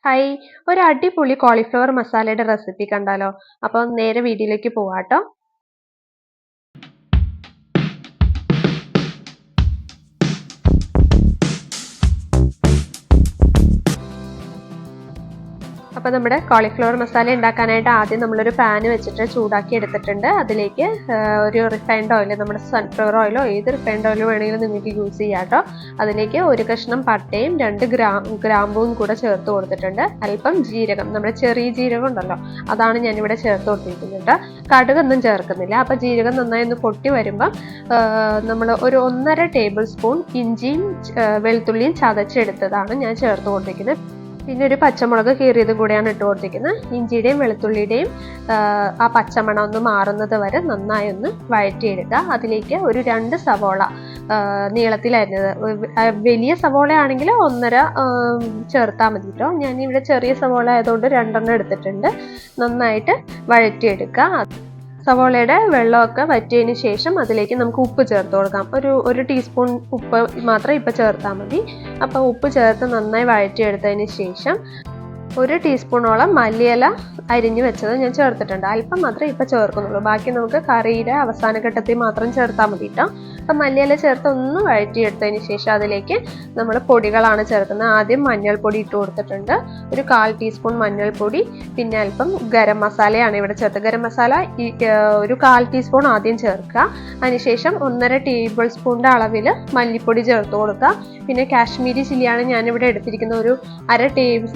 Hi, ഒരു അടിപൊളി cauliflower മസാലയുടെ റെസിപ്പി കണ്ടാലോ? അപ്പം നേരെ വീഡിയോയിലേക്ക് പോവാട്ടോ. അപ്പോൾ നമ്മുടെ കോളിഫ്ലവർ മസാല ഉണ്ടാക്കാനായിട്ട് ആദ്യം നമ്മളൊരു പാന് വെച്ചിട്ട് ചൂടാക്കി എടുത്തിട്ടുണ്ട്. അതിലേക്ക് ഒരു റിഫൈൻഡ് ഓയിൽ, നമ്മുടെ സൺഫ്ലവർ ഓയിലോ ഏത് റിഫൈൻഡ് ഓയിൽ വേണമെങ്കിലും നിങ്ങൾക്ക് യൂസ് ചെയ്യാം കേട്ടോ. അതിലേക്ക് ഒരു കഷ്ണം പട്ടയും 2 ഗ്രാമ്പും കൂടെ ചേർത്ത് കൊടുത്തിട്ടുണ്ട്. അല്പം ജീരകം, നമ്മുടെ ചെറിയ ജീരകം ഉണ്ടല്ലോ, അതാണ് ഞാനിവിടെ ചേർത്ത് കൊടുത്തിരിക്കുന്നത്. കടുകൊന്നും ചേർക്കുന്നില്ല. അപ്പോൾ ജീരകം നന്നായി ഒന്ന് പൊട്ടി വരുമ്പം നമ്മൾ ഒരു 1.5 ടേബിൾ സ്പൂൺ ഇഞ്ചിയും വെളുത്തുള്ളിയും ചതച്ചെടുത്തതാണ് ഞാൻ ചേർത്ത് കൊടുത്തിരിക്കുന്നത്. പിന്നെ ഒരു പച്ചമുളക് കീറിയതും കൂടെയാണ് ഇട്ട് കൊടുത്തിരിക്കുന്നത്. ഇഞ്ചിയുടെയും വെളുത്തുള്ളിയുടെയും ആ പച്ചമണം ഒന്ന് മാറുന്നത് വരെ നന്നായി ഒന്ന് വഴറ്റിയെടുക്കുക. അതിലേക്ക് ഒരു 2 സവോള നീളത്തിലരിഞ്ഞത്, വലിയ സവോള ആണെങ്കിൽ 1.5 ചേർത്താൽ മതി കേട്ടോ. ഞാനിവിടെ ചെറിയ സവോള ആയതുകൊണ്ട് 2 എടുത്തിട്ടുണ്ട്. നന്നായിട്ട് വഴറ്റിയെടുക്കുക. സവോളയുടെ വെള്ളമൊക്കെ വറ്റിയതിന് ശേഷം അതിലേക്ക് നമുക്ക് ഉപ്പ് ചേർത്ത് കൊടുക്കാം. ഒരു ടീസ്പൂൺ ഉപ്പ് മാത്രം ഇപ്പം ചേർത്താൽ മതി. അപ്പോൾ ഉപ്പ് ചേർത്ത് നന്നായി വഴറ്റിയെടുത്തതിന് ശേഷം 1 ടീസ്പൂണോളം മല്ലിയില അരിഞ്ഞു വെച്ചത് ഞാൻ ചേർത്തിട്ടുണ്ട്. അല്പം മാത്രമേ ഇപ്പം ചേർക്കുന്നുള്ളൂ. ബാക്കി നമുക്ക് കറിയുടെ അവസാന ഘട്ടത്തിൽ മാത്രം ചേർത്താൽ മതി കേട്ടോ. അപ്പം മല്ലിയില ചേർത്ത് ഒന്ന് വഴറ്റിയെടുത്തതിന് ശേഷം അതിലേക്ക് നമ്മൾ പൊടികളാണ് ചേർക്കുന്നത്. ആദ്യം മഞ്ഞൾപ്പൊടി ഇട്ട് കൊടുത്തിട്ടുണ്ട്, ഒരു 1/4 ടീസ്പൂൺ മഞ്ഞൾപ്പൊടി. പിന്നെ അല്പം ഗരം മസാലയാണ് ഇവിടെ ചേർത്തത്. ഗരം മസാല ഒരു 1/4 ടീസ്പൂൺ ആദ്യം ചേർക്കുക. അതിനുശേഷം 1.5 ടേബിൾ സ്പൂണിൻ്റെ അളവിൽ മല്ലിപ്പൊടി ചേർത്ത് കൊടുക്കുക. പിന്നെ കാശ്മീരി ചില്ലിയാണ് ഞാനിവിടെ എടുത്തിരിക്കുന്നത്. ഒരു 1/2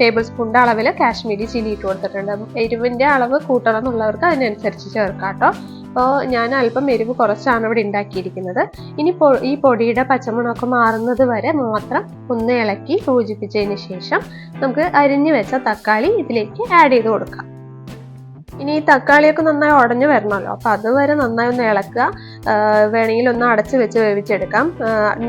ടേബിൾ സ്പൂണിൻ്റെ അളവിൽ കാശ്മീരി ചില്ലി ഇട്ട് കൊടുത്തിട്ടുണ്ട്. എരിവിൻ്റെ അളവ് കൂട്ടണം എന്നുള്ളവർക്ക് അതിനനുസരിച്ച് ചേർക്കാം കേട്ടോ. അപ്പോൾ ഞാൻ അല്പം എരിവ് കുറച്ചാണ് ഇവിടെ ഉണ്ടാക്കിയിരിക്കുന്നത്. ഇനി ഈ പൊടിയുടെ പച്ചമണമൊക്കെ മാറുന്നത് വരെ മാത്രം ഒന്ന് ഇളക്കി യോജിപ്പിച്ചതിന് ശേഷം നമുക്ക് അരിഞ്ഞു വെച്ച തക്കാളി ഇതിലേക്ക് ആഡ് ചെയ്ത് കൊടുക്കാം. ഇനി ഈ തക്കാളിയൊക്കെ നന്നായി ഉടഞ്ഞു വരണമല്ലോ, അപ്പോൾ അതുവരെ നന്നായി ഒന്ന് ഇളക്കുക. വേണമെങ്കിൽ ഒന്ന് അടച്ച് വെച്ച് വേവിച്ചെടുക്കാം.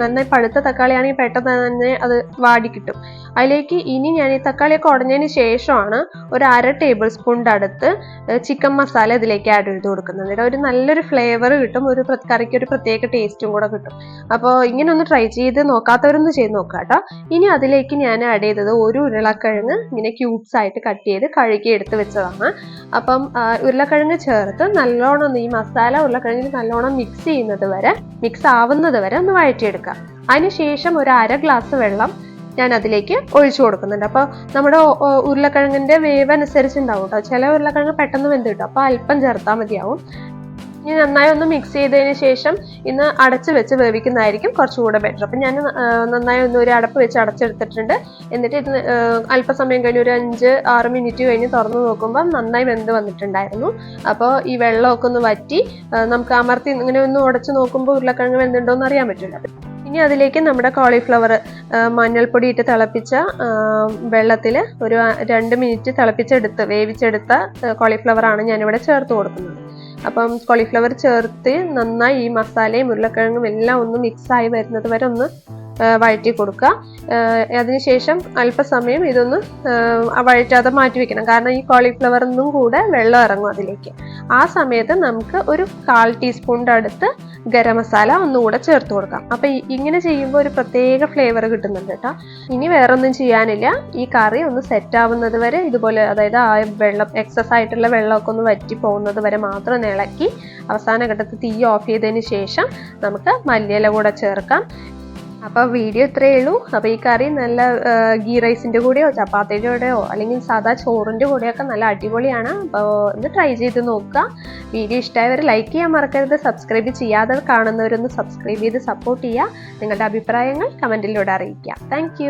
നന്നായി പഴുത്ത തക്കാളിയാണെങ്കിൽ പെട്ടെന്ന് തന്നെ അത് വാടി കിട്ടും. അതിലേക്ക് ഇനി ഞാൻ ഈ തക്കാളിയൊക്കെ ഉടഞ്ഞതിന് ശേഷമാണ് ഒരു 1/2 ടേബിൾ സ്പൂണിൻ്റെ അടുത്ത് ചിക്കൻ മസാല ഇതിലേക്ക് ആഡ് ചെയ്ത് കൊടുക്കുന്നത്. ഒരു നല്ലൊരു ഫ്ലേവർ കിട്ടും, കറിക്ക് ഒരു പ്രത്യേക ടേസ്റ്റും കൂടെ കിട്ടും. അപ്പോൾ ഇങ്ങനെ ഒന്ന് ട്രൈ ചെയ്ത് നോക്കാത്തവരൊന്ന് ചെയ്ത് നോക്കാം കേട്ടോ. ഇനി അതിലേക്ക് ഞാൻ ആഡ് ചെയ്തത് ഒരു ഉരുളക്കിഴങ്ങ് ഇങ്ങനെ ക്യൂബ്സ് ആയിട്ട് കട്ട് ചെയ്ത് കഴുകി എടുത്ത് വെച്ചതാണ്. അപ്പം ഉരുളക്കിഴങ്ങ് ചേർത്ത് നല്ലോണം ഈ മസാല ഉരുളക്കിഴങ്ങിന് നല്ലോണം മിക്സ് ആവുന്നത് വരെ ഒന്ന് വഴറ്റിയെടുക്കുക. അതിനുശേഷം ഒരു 1/2 ഗ്ലാസ് വെള്ളം ഞാൻ അതിലേക്ക് ഒഴിച്ചു കൊടുക്കുന്നുണ്ട്. അപ്പോൾ നമ്മുടെ ഉരുളക്കിഴങ്ങിൻ്റെ വേവ് അനുസരിച്ചുണ്ടാവും കേട്ടോ. ചില ഉരുളക്കിഴങ്ങ് പെട്ടെന്ന് വെന്ത് കിട്ടും, അപ്പോൾ അല്പം ചേർത്താൽ മതിയാവും. ഇനി നന്നായി ഒന്ന് മിക്സ് ചെയ്തതിന് ശേഷം ഇന്ന് അടച്ച് വെച്ച് വേവിക്കുന്നതായിരിക്കും കുറച്ചുകൂടെ ബെറ്റർ. അപ്പം ഞാൻ നന്നായി ഒന്ന് ഒരു അടപ്പ് വെച്ച് അടച്ചെടുത്തിട്ടുണ്ട്. എന്നിട്ട് ഇത് അല്പസമയം കഴിഞ്ഞ് ഒരു 5-6 മിനിറ്റ് കഴിഞ്ഞ് തുറന്ന് നോക്കുമ്പോൾ നന്നായി വെന്ത് വന്നിട്ടുണ്ടായിരുന്നു. അപ്പോൾ ഈ വെള്ളമൊക്കെ ഒന്ന് വറ്റി നമുക്ക് അമർത്തി ഇങ്ങനെ ഒന്ന് ഉടച്ച് നോക്കുമ്പോൾ ഉരുളക്കിഴങ്ങ് വെന്തുണ്ടോ എന്ന് അറിയാൻ പറ്റില്ല. ഇനി അതിലേക്ക് നമ്മുടെ കോളിഫ്ലവർ മഞ്ഞൾപ്പൊടി ഇട്ട് തിളപ്പിച്ച വെള്ളത്തിൽ ഒരു 2 മിനിറ്റ് വേവിച്ചെടുത്ത കോളിഫ്ലവറാണ് ഞാനിവിടെ ചേർത്ത് കൊടുക്കുന്നത്. അപ്പം കോളിഫ്ലവർ ചേർത്ത് നന്നായി ഈ മസാലയും ഉരുളക്കിഴങ്ങും എല്ലാം ഒന്ന് മിക്സായി വരുന്നത് വരെ ഒന്ന് വഴറ്റി കൊടുക്കുക. അതിനുശേഷം അല്പസമയം ഇതൊന്ന് വഴറ്റാതെ മാറ്റി വെക്കണം, കാരണം ഈ കോളിഫ്ലവറിനും കൂടെ വെള്ളം ഇറങ്ങും അതിലേക്ക്. ആ സമയത്ത് നമുക്ക് ഒരു 1/4 ടീസ്പൂണിൻ്റെ അടുത്ത് ഗരം മസാല ഒന്നുകൂടെ ചേർത്ത് കൊടുക്കാം. അപ്പം ഇങ്ങനെ ചെയ്യുമ്പോൾ ഒരു പ്രത്യേക ഫ്ലേവർ കിട്ടുന്നുണ്ട് കേട്ടോ. ഇനി വേറൊന്നും ചെയ്യാനില്ല. ഈ കറി ഒന്ന് സെറ്റ് ആവുന്നത് വരെ ഇതുപോലെ, അതായത് ആ വെള്ളം എക്സസ് ആയിട്ടുള്ള വെള്ളമൊക്കെ ഒന്ന് വറ്റി പോകുന്നത് വരെ മാത്രം ഇളക്കി അവസാന ഘട്ടത്തിൽ തീ ഓഫ് ചെയ്തതിന് ശേഷം നമുക്ക് മല്ലിയില കൂടെ ചേർക്കാം. അപ്പോൾ വീഡിയോ ഇത്രയേ ഉള്ളൂ. അപ്പോൾ ഈ കറി നല്ല ഗീ റൈസിൻ്റെ കൂടെയോ ചപ്പാത്തിയുടെ കൂടെയോ അല്ലെങ്കിൽ സാധാ ചോറിൻ്റെ കൂടെയൊക്കെ നല്ല അടിപൊളിയാണ്. അപ്പോൾ ഒന്ന് ട്രൈ ചെയ്ത് നോക്കുക. വീഡിയോ ഇഷ്ടമായവർ ലൈക്ക് ചെയ്യാൻ മറക്കരുത്. സബ്സ്ക്രൈബ് ചെയ്യാതെ കാണുന്നവരൊന്ന് സബ്സ്ക്രൈബ് ചെയ്ത് സപ്പോർട്ട് ചെയ്യുക. നിങ്ങളുടെ അഭിപ്രായങ്ങൾ കമൻറ്റിലൂടെ അറിയിക്കുക. താങ്ക്